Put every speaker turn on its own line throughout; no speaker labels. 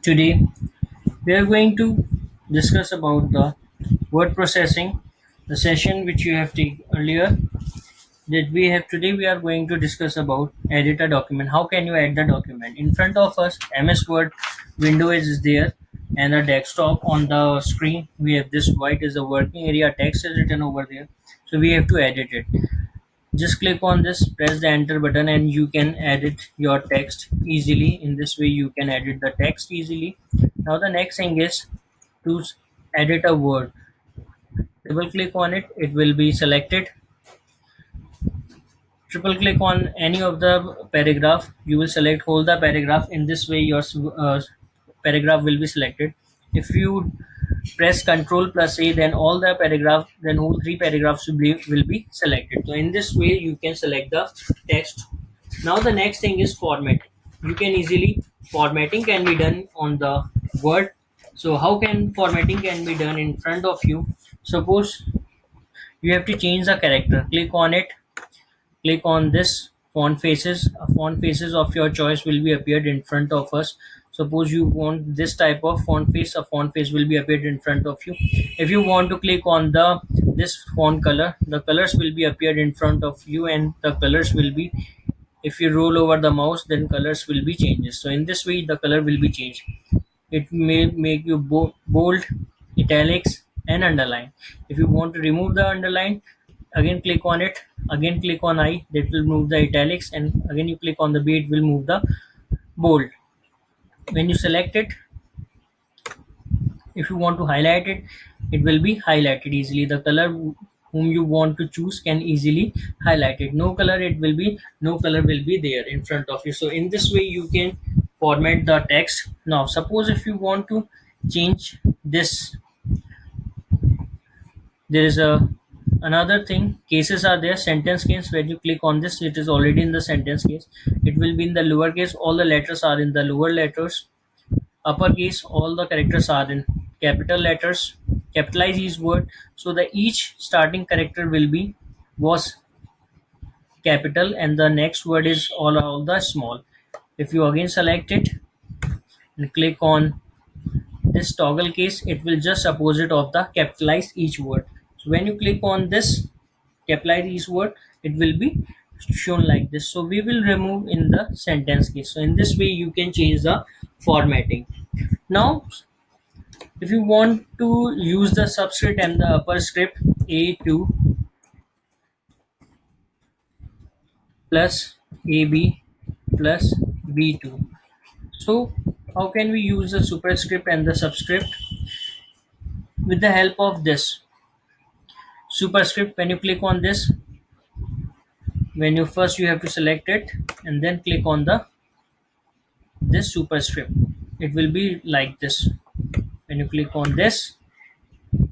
Today we are going to discuss about the word processing, the session which you have taken earlier. That we have today we are going to discuss about edit a document. How can you add the document? In front of us, MS Word window is there, and a desktop on the screen. We have this white is the working area. Text is written over there, so we have to edit it. Just click on this, press the enter button, and you can edit your text easily. In this way you can edit the text easily. Now the next thing is to edit a word. Double click on it, it will be selected. Triple click on any of the paragraph, you will select whole the paragraph. In this way your paragraph will be selected. If you press Ctrl plus A, then all the paragraph, then whole three paragraphs will be selected. So in this way you can select the text. Now the next thing is formatting. You can easily formatting can be done on the word. So how can formatting can be done in front of you? Suppose you have to change the character. Click on it, click on this font faces. A font faces of your choice will be appeared in front of us. Suppose you want this type of font face, a font face will be appeared in front of you. If you want to click on the this font color, the colors will be appeared in front of you, and the colors will be, if you roll over the mouse, then colors will be changes. So in this way the color will be changed. It may make you bold, italics, and underline. If you want to remove the underline, again click on it, again click on I, that will move the italics, and again you click on the B, it will move the bold. When you select it, if you want to highlight it, it will be highlighted easily. The color whom you want to choose can easily highlight it. No color, it will be no color will be there in front of you. So in this way you can format the text. Now suppose if you want to change this, there is a another thing, cases are there. Sentence case, when you click on this, it is already in the sentence case. It will be in the lower case, all the letters are in the lower letters. Uppercase, all the characters are in capital letters. Capitalize each word, so the each starting character will be was capital, and the next word is all the small. If you again select it and click on this toggle case, it will just opposite of the capitalize each word. So when you click on this capitalize each word, it will be shown like this. So we will remove in the sentence case. So in this way you can change the formatting. Now if you want to use the subscript and the upper script, A2 plus AB plus B2. So how can we use the superscript and the subscript? With the help of this superscript, when you click on this, when you first you have to select it and then click on the this superscript, it will be like this. When you click on this,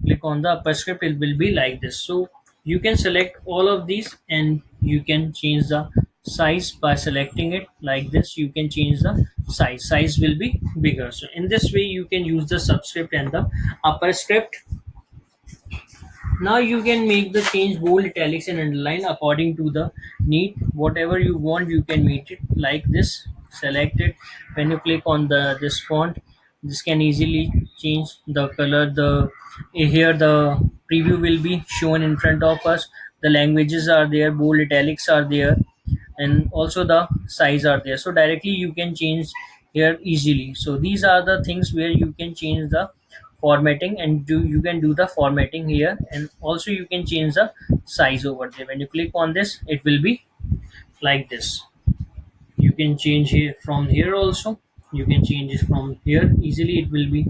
click on the upper script, it will be like this. So you can select all of these, and you can change the size by selecting it like this. You can change the size will be bigger. So in this way you can use the subscript and the upper script. Now you can make the change bold, italics, and underline according to the need. Whatever you want, you can make it like this. Select it. When you click on the this font, this can easily change the color. The here the preview will be shown in front of us. The languages are there, bold, italics are there, and also the size are there. So directly you can change here easily. So these are the things where you can change the formatting, and you can do the formatting here, and also you can change the size over there. When you click on this, it will be like this. You can change here from here also. You can change it from here easily. It will be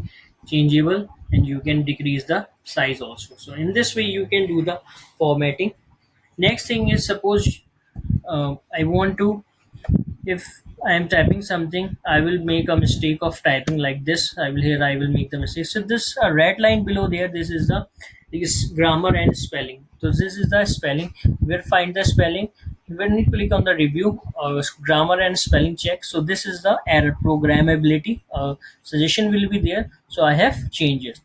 changeable, and you can decrease the size also. So in this way you can do the formatting. Next thing is, suppose I want to, if I am typing something, I will make a mistake of typing like this. I will make the mistake. So this red line below there, this is the grammar and spelling. So this is the spelling. Where find the spelling? When you click on the review, grammar and spelling check. So this is the error programmability. Suggestion will be there. So I have changed it.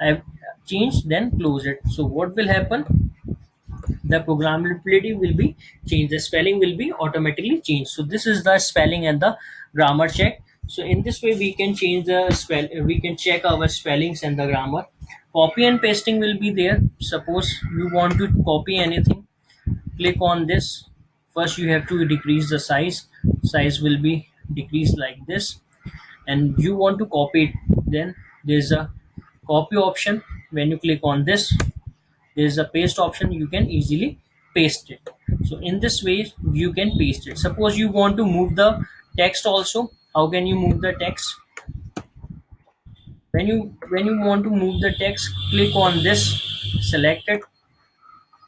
I have changed, then close it. So what will happen? The programmability will be changed, the spelling will be automatically changed. So this is the spelling and the grammar check. So in this way we can change the spell, we can check our spellings and the grammar. Copy and pasting will be there. Suppose you want to copy anything, click on this. First you have to decrease the size will be decreased like this, and you want to copy it. Then there's a copy option. When you click on this, there's a paste option, you can easily paste it. So in this way you can paste it. Suppose you want to move the text also. How can you move the text? When you want to move the text, click on this, select it,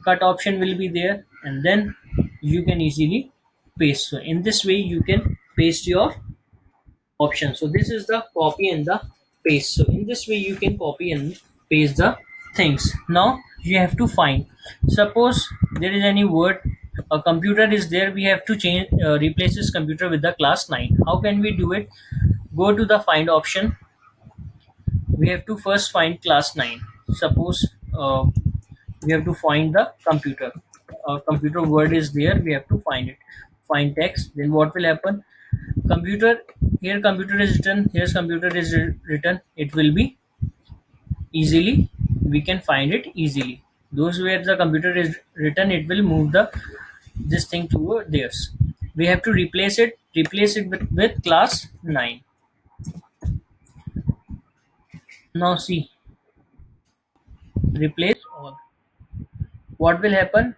cut option will be there, and then you can easily paste. So in this way you can paste your option. So this is the copy and the paste. So in this way you can copy and paste the things. Now you have to find. Suppose there is any word, a computer is there, we have to change, replace this computer with the class 9. How can we do it? Go to the find option. We have to first find class 9. Suppose we have to find the computer. Computer word is there, we have to find it. Find text. Then what will happen? Computer, here computer is written, here's computer is written. It will be easily, we can find it easily. Those where the computer is written, it will move the this thing to theirs. We have to replace it with class 9. Now see, replace all. What will happen?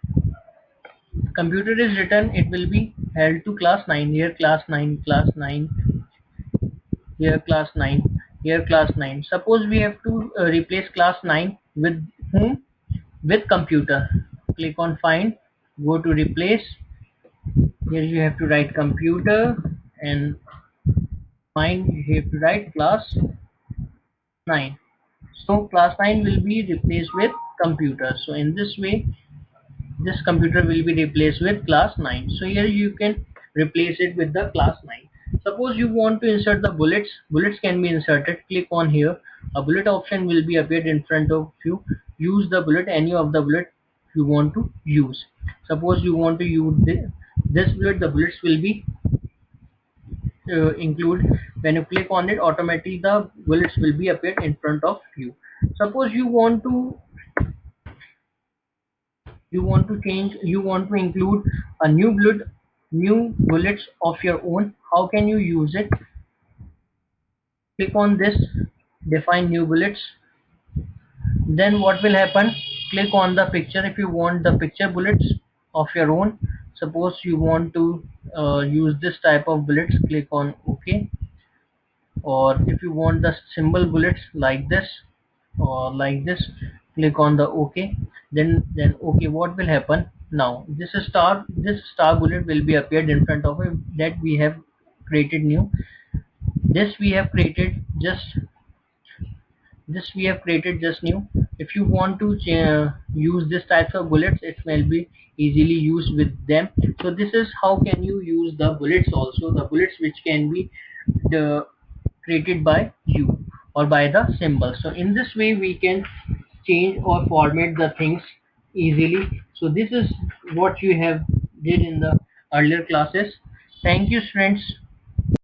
Computer is written, it will be held to class 9. Here class 9, class 9, here class 9, here class 9. Suppose we have to replace class 9 with whom? With computer. Click on find, go to replace. Here you have to write computer, and find, you have to write class 9. So class 9 will be replaced with computer. So in this way this computer will be replaced with class 9. So here you can replace it with the class 9. Suppose you want to insert the bullets can be inserted. Click on here, a bullet option will be appeared in front of you. Use the bullet, any of the bullet you want to use. Suppose you want to use this bullet, the bullets will be include. When you click on it, automatically the bullets will be appeared in front of you. Suppose you want to include a new bullets of your own. How can you use it? Click on this, define new bullets. Then what will happen? Click on the picture. If you want the picture bullets of your own, suppose you want to use this type of bullets, click on OK. Or if you want the symbol bullets like this or like this, click on the OK. Then OK. What will happen now? This star bullet will be appeared in front of it, that we have created new. This we have created just this we have created just new. If you want to use this types of bullets, it will be easily used with them. So this is how can you use the bullets, also the bullets which can be the created by you or by the symbol. So in this way we can change or format the things easily. So this is what you have did in the earlier classes. Thank you, friends.